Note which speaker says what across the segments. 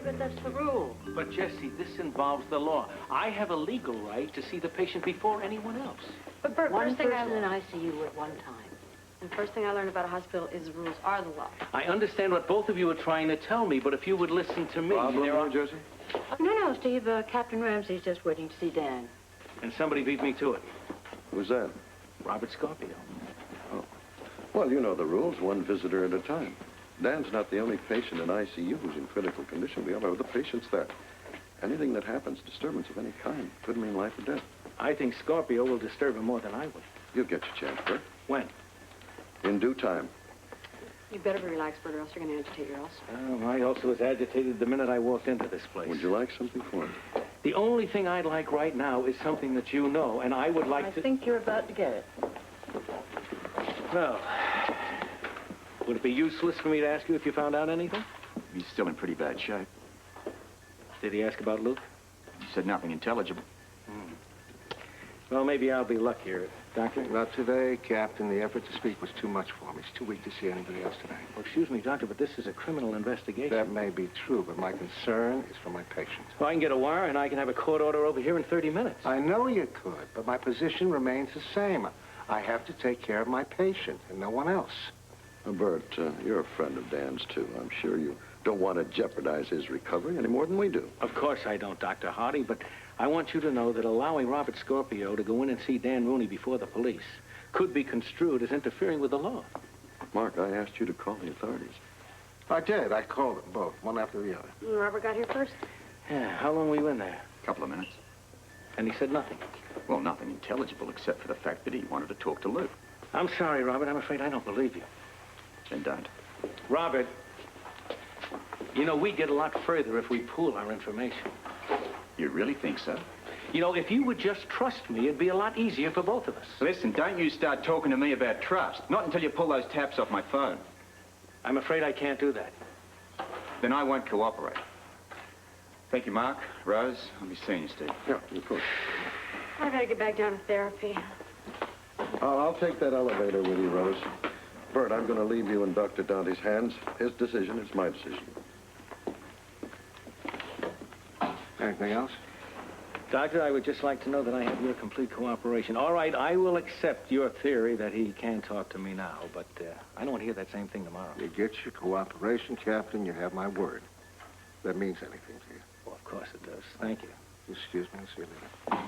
Speaker 1: but that's the rule.
Speaker 2: But, Jesse, this involves the law. I have a legal right to see the patient before anyone else.
Speaker 1: But, Bert, one person in ICU at one time. And the first thing I learned about a hospital is the rules are the law.
Speaker 2: I understand what both of you are trying to tell me, but if you would listen to me...
Speaker 3: Problem, Jesse?
Speaker 1: No, Steve. Captain Ramsey's just waiting to see Dan.
Speaker 2: And somebody beat me to it.
Speaker 3: Who's that?
Speaker 2: Robert Scorpio.
Speaker 3: Oh. Well, you know the rules, one visitor at a time. Dan's not the only patient in ICU who's in critical condition. We have other patients there. Anything that happens, disturbance of any kind, could mean life or death.
Speaker 2: I think Scorpio will disturb him more than I would.
Speaker 3: You'll get your chance, Bert.
Speaker 2: When?
Speaker 3: In due time.
Speaker 1: You better be relaxed, Bert, or else you're going to agitate your ulcer.
Speaker 2: My ulcer was agitated the minute I walked into this place.
Speaker 3: Would you like something for it?
Speaker 2: The only thing I'd like right now is something that you know, and I would like to...
Speaker 1: I think you're about to get it.
Speaker 2: Well, would it be useless for me to ask you if you found out anything?
Speaker 4: He's still in pretty bad shape.
Speaker 2: Did he ask about Luke?
Speaker 4: He said nothing intelligible.
Speaker 2: Well, maybe I'll be luckier. Doctor?
Speaker 5: Not today, Captain. The effort to speak was too much for me. He's too weak to see anybody else today.
Speaker 2: Well, excuse me, Doctor, but this is a criminal investigation.
Speaker 5: That may be true, but my concern is for my patient.
Speaker 2: Well, I can get a wire and I can have a court order over here in 30 minutes.
Speaker 5: I know you could, but my position remains the same. I have to take care of my patient and no one else.
Speaker 3: Bert, you're a friend of Dan's, too. I'm sure you don't want to jeopardize his recovery any more than we do.
Speaker 2: Of course I don't, Dr. Hardy, but I want you to know that allowing Robert Scorpio to go in and see Dan Rooney before the police could be construed as interfering with the law.
Speaker 3: Mark, I asked you to call the authorities.
Speaker 5: I did. I called them both, one after the other.
Speaker 1: Robert got here first?
Speaker 2: Yeah, how long were you in there?
Speaker 4: A couple of minutes.
Speaker 2: And he said nothing?
Speaker 4: Well, nothing intelligible except for the fact that he wanted to talk to Luke.
Speaker 2: I'm sorry, Robert. I'm afraid I don't believe you.
Speaker 4: Then don't.
Speaker 2: Robert, you know, we'd get a lot further if we pool our information.
Speaker 4: You really think so?
Speaker 2: You know, if you would just trust me, it'd be a lot easier for both of us.
Speaker 4: Listen, don't you start talking to me about trust. Not until you pull those taps off my phone.
Speaker 2: I'm afraid I can't do that.
Speaker 4: Then I won't cooperate. Thank you, Mark. Rose, I'll be seeing you, Steve.
Speaker 3: Yeah, of course.
Speaker 1: I better get back down to therapy.
Speaker 3: I'll take that elevator with you, Rose. Bert, I'm going to leave you in Dr. Dante's hands. His decision is my decision.
Speaker 5: Anything else?
Speaker 2: Doctor, I would just like to know that I have your complete cooperation. All right, I will accept your theory that he can talk to me now, but I don't want to hear that same thing tomorrow.
Speaker 5: You get your cooperation, Captain. You have my word. That means anything to you.
Speaker 2: Well, of course it does. Thank you.
Speaker 5: Excuse me. I'll see you later.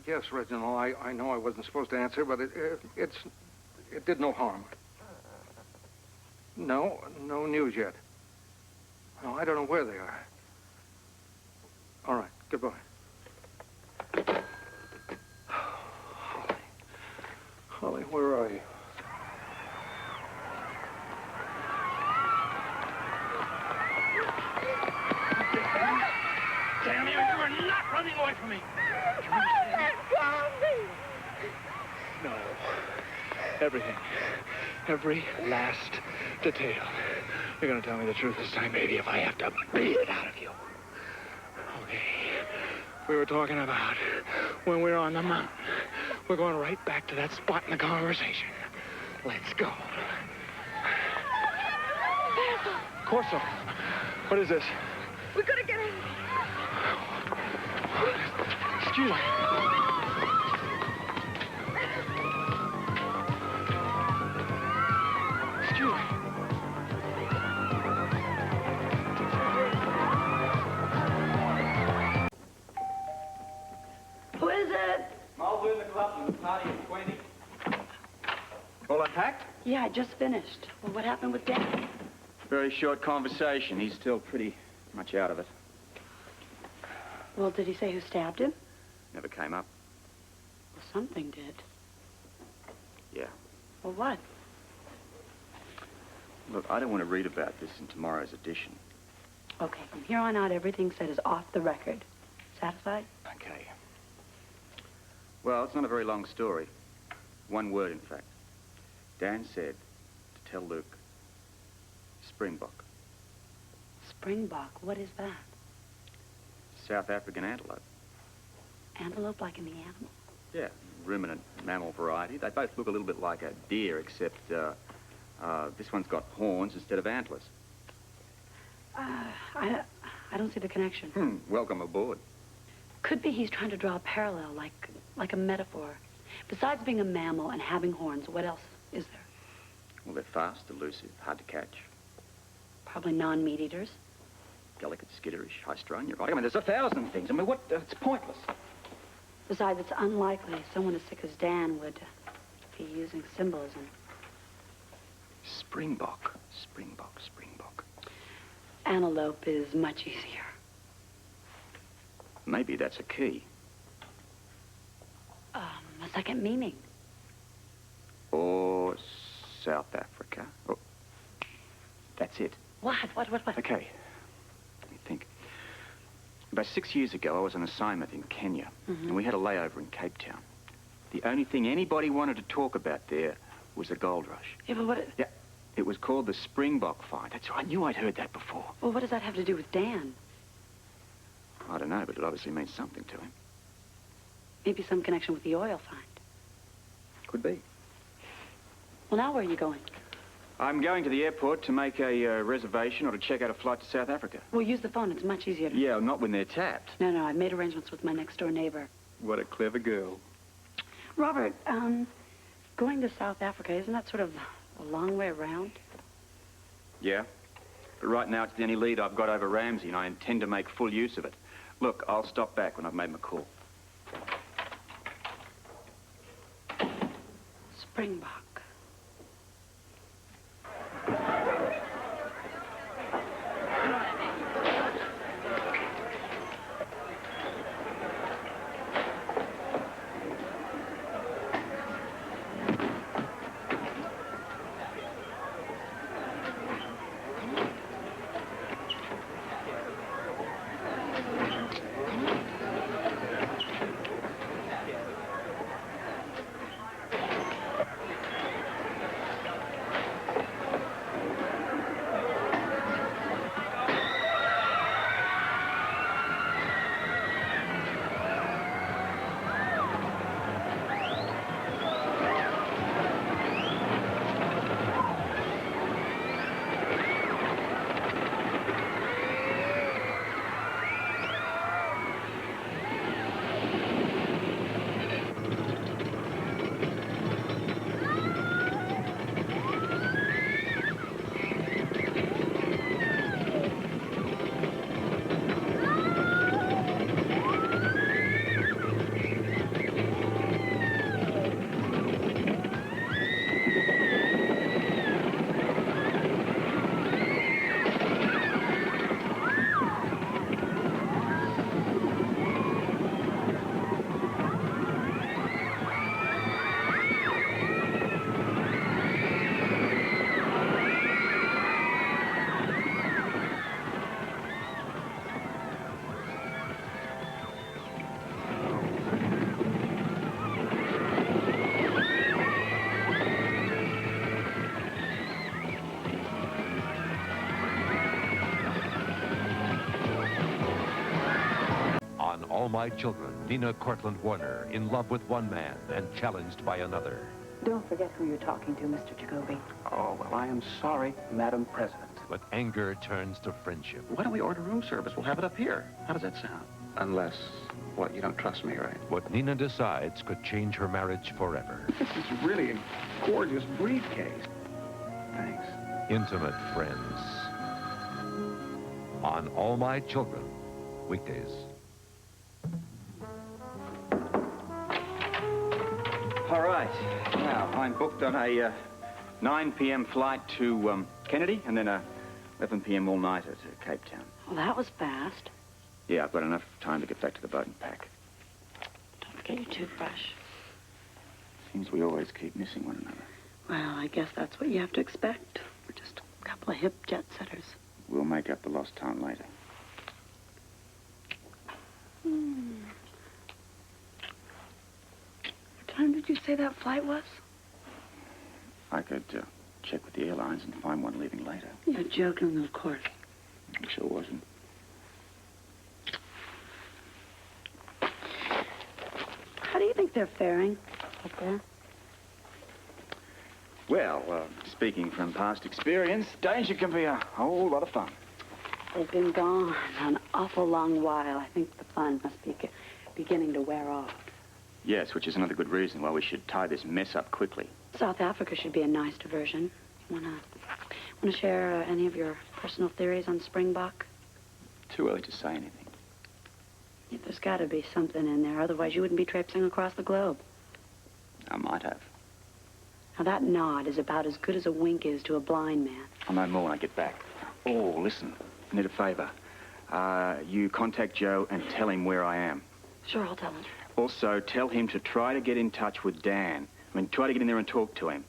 Speaker 6: Yes, Reginald, I know I wasn't supposed to answer, but it did no harm. No news yet. No, I don't know where they are. All right, goodbye. Holly, where are you?
Speaker 2: Damn you, you are not running away from me. No. Everything. Every last detail. You're gonna tell me the truth this time, baby, if I have to beat it out of you. Okay. We were talking about when we were on the mountain. We're going right back to that spot in the conversation. Let's go. Corso. What is this?
Speaker 1: We gotta get in.
Speaker 2: Excuse me. Excuse me.
Speaker 1: Who is it?
Speaker 4: Over in the club and the party of 20. All unpacked?
Speaker 1: Yeah, I just finished. Well, what happened with Dan?
Speaker 4: Very short conversation. He's still pretty much out of it.
Speaker 1: Well, did he say who stabbed him?
Speaker 4: Never came up.
Speaker 1: Well, something did.
Speaker 4: Yeah.
Speaker 1: Well, what?
Speaker 4: Look, I don't want to read about this in tomorrow's edition.
Speaker 1: Okay, from here on out, everything said is off the record. Satisfied?
Speaker 4: Okay. Well, it's not a very long story. One word, in fact. Dan said to tell Luke, Springbok.
Speaker 1: Springbok, what is that?
Speaker 4: South African antelope.
Speaker 1: Antelope like in the animal?
Speaker 4: Yeah, ruminant mammal variety. They both look a little bit like a deer, except this one's got horns instead of antlers.
Speaker 1: I don't see the connection.
Speaker 4: Welcome aboard.
Speaker 1: Could be he's trying to draw a parallel, like a metaphor. Besides being a mammal and having horns, what else is there?
Speaker 4: Well, they're fast, elusive, hard to catch.
Speaker 1: Probably non-meat eaters.
Speaker 4: Delicate, skitterish, high-strung. You're right. I mean, there's 1,000 things. I mean, what? It's pointless.
Speaker 1: Besides, it's unlikely someone as sick as Dan would be using symbolism.
Speaker 4: Springbok. Springbok, Springbok.
Speaker 1: Antelope is much easier.
Speaker 4: Maybe that's a key.
Speaker 1: A second meaning.
Speaker 4: Or South Africa. Oh, that's it.
Speaker 1: What?
Speaker 4: Okay. Let me think. About 6 years ago, I was on assignment in Kenya, and we had a layover in Cape Town. The only thing anybody wanted to talk about there was the gold rush.
Speaker 1: Yeah, but what...
Speaker 4: Yeah, it was called the Springbok find. That's right. I knew I'd heard that before.
Speaker 1: Well, what does that have to do with Dan?
Speaker 4: I don't know, but it obviously means something to him.
Speaker 1: Maybe some connection with the oil find.
Speaker 4: Could be.
Speaker 1: Well, now where are you going?
Speaker 4: I'm going to the airport to make a reservation or to check out a flight to South Africa.
Speaker 1: Well, use the phone. It's much easier to...
Speaker 4: Yeah, not when they're tapped.
Speaker 1: No, I've made arrangements with my next-door neighbor.
Speaker 4: What a clever girl.
Speaker 1: Robert, going to South Africa, isn't that sort of a long way around?
Speaker 4: Yeah. But right now, it's the only lead I've got over Ramsey, and I intend to make full use of it. Look, I'll stop back when I've made my call.
Speaker 1: Springbok.
Speaker 7: All My Children, Nina Cortlandt Warner, in love with one man and challenged by another.
Speaker 1: Don't forget who you're talking to, Mr. Jacoby.
Speaker 8: Oh, well, I am sorry, Madam President.
Speaker 7: But anger turns to friendship.
Speaker 8: Why don't we order room service? We'll have it up here. How does that sound? Unless, what, you don't trust me, right?
Speaker 7: What Nina decides could change her marriage forever.
Speaker 8: This is really a gorgeous briefcase. Thanks.
Speaker 7: Intimate friends. On All My Children, weekdays.
Speaker 4: All right. Now, I'm booked on a 9 p.m. flight to Kennedy, and then a 11 p.m. all-nighter to Cape Town.
Speaker 1: Well, that was fast.
Speaker 4: Yeah, I've got enough time to get back to the boat and pack.
Speaker 1: Don't forget your toothbrush.
Speaker 4: Seems we always keep missing one another.
Speaker 1: Well, I guess that's what you have to expect. We're just a couple of hip jet setters.
Speaker 4: We'll make up the lost time later.
Speaker 1: What time did you say that flight was?
Speaker 4: I could check with the airlines and find one leaving later.
Speaker 1: You're joking, of course.
Speaker 4: I sure wasn't.
Speaker 1: they're faring up there?
Speaker 4: Well, speaking from past experience, danger can be a whole lot of fun.
Speaker 1: They've been gone an awful long while. I think the fun must be beginning to wear off.
Speaker 4: Yes, which is another good reason why we should tie this mess up quickly.
Speaker 1: South Africa should be a nice diversion. Wanna share any of your personal theories on Springbok?
Speaker 4: Too early to say anything.
Speaker 1: Yeah, there's got to be something in there. Otherwise, you wouldn't be traipsing across the globe.
Speaker 4: I might have.
Speaker 1: Now, that nod is about as good as a wink is to a blind man.
Speaker 4: I'll know more when I get back. Oh, listen, I need a favor. You contact Joe and tell him where I am.
Speaker 1: Sure, I'll tell him.
Speaker 4: Also, tell him to try to get in touch with Dan. Try to get in there and talk to him.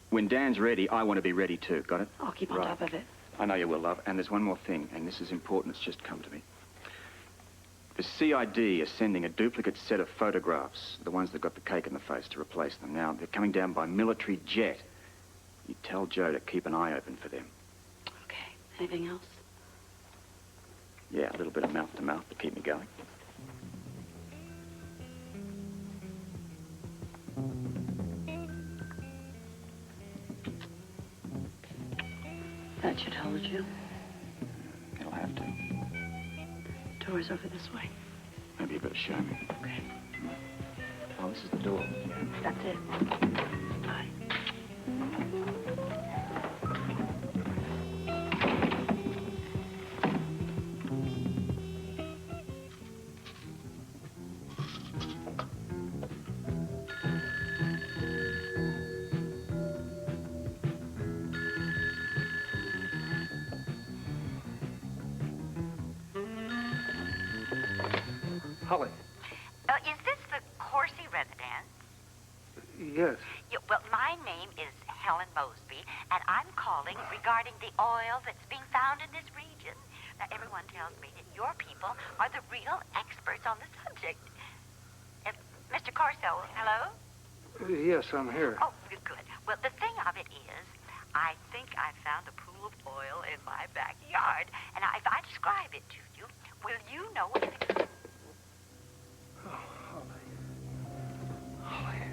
Speaker 4: When Dan's ready, I want to be ready too. Got it?
Speaker 1: I'll keep on top of it.
Speaker 4: I know you will, love. And there's one more thing, and this is important. It's just come to me. The CID is sending a duplicate set of photographs, the ones that got the cake in the face, to replace them. Now, they're coming down by military jet. You tell Joe to keep an eye open for them.
Speaker 1: Okay. Anything else?
Speaker 4: Yeah, a little bit of mouth-to-mouth to keep me going.
Speaker 1: That should hold you.
Speaker 4: It'll have to.
Speaker 1: Door's over this way.
Speaker 4: Maybe you better show me.
Speaker 1: Okay.
Speaker 4: Oh, this is the door.
Speaker 1: That's it. Bye.
Speaker 6: Holly.
Speaker 9: Is this the Corsi residence?
Speaker 6: Yes.
Speaker 9: Well, my name is Helen Mosby, and I'm calling regarding the oil that's being found in this region. Now, everyone tells me that your people are the real experts on the subject. Mr. Corso, hello?
Speaker 6: Yes, I'm here.
Speaker 9: Oh, good. Well, the thing of it is, I think I found a pool of oil in my backyard. And now, if I describe it to you, will you know if it's...
Speaker 6: Oh, Holly. Holly.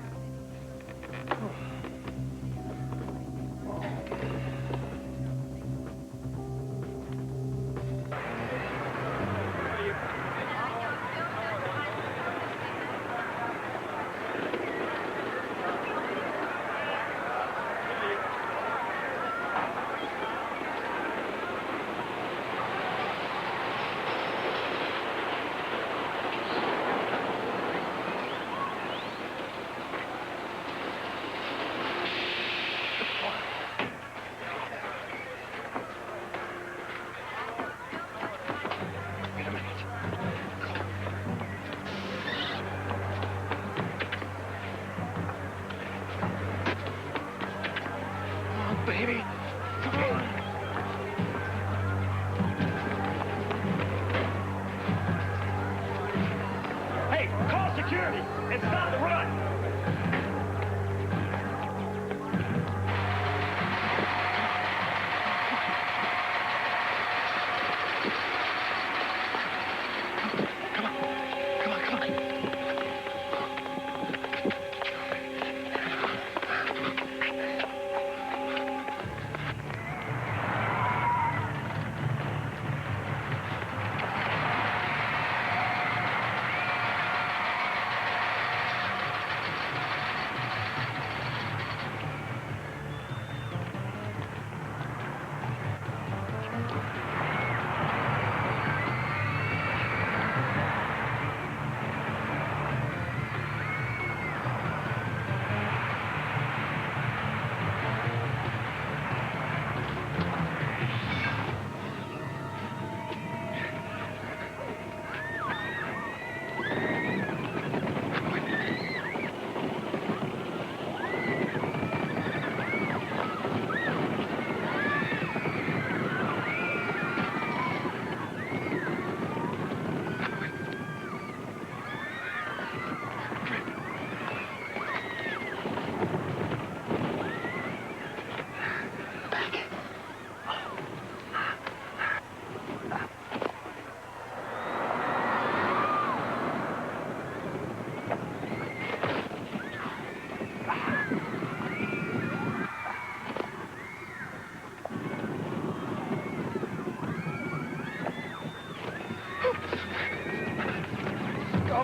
Speaker 2: Baby, come on. Hey, call security and stop the run.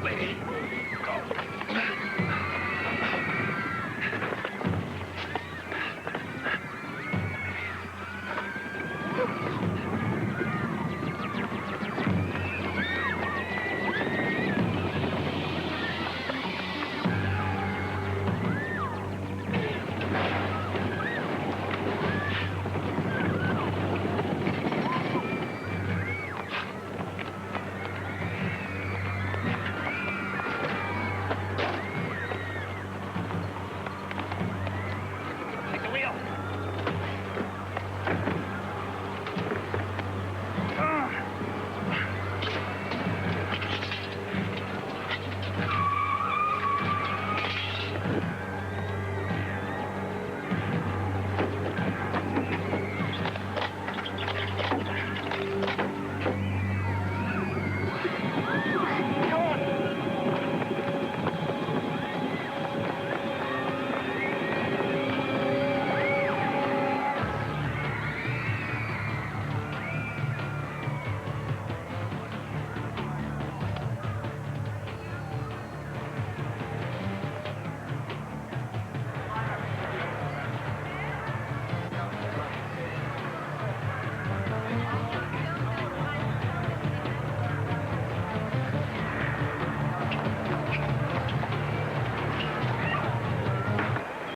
Speaker 2: Help me!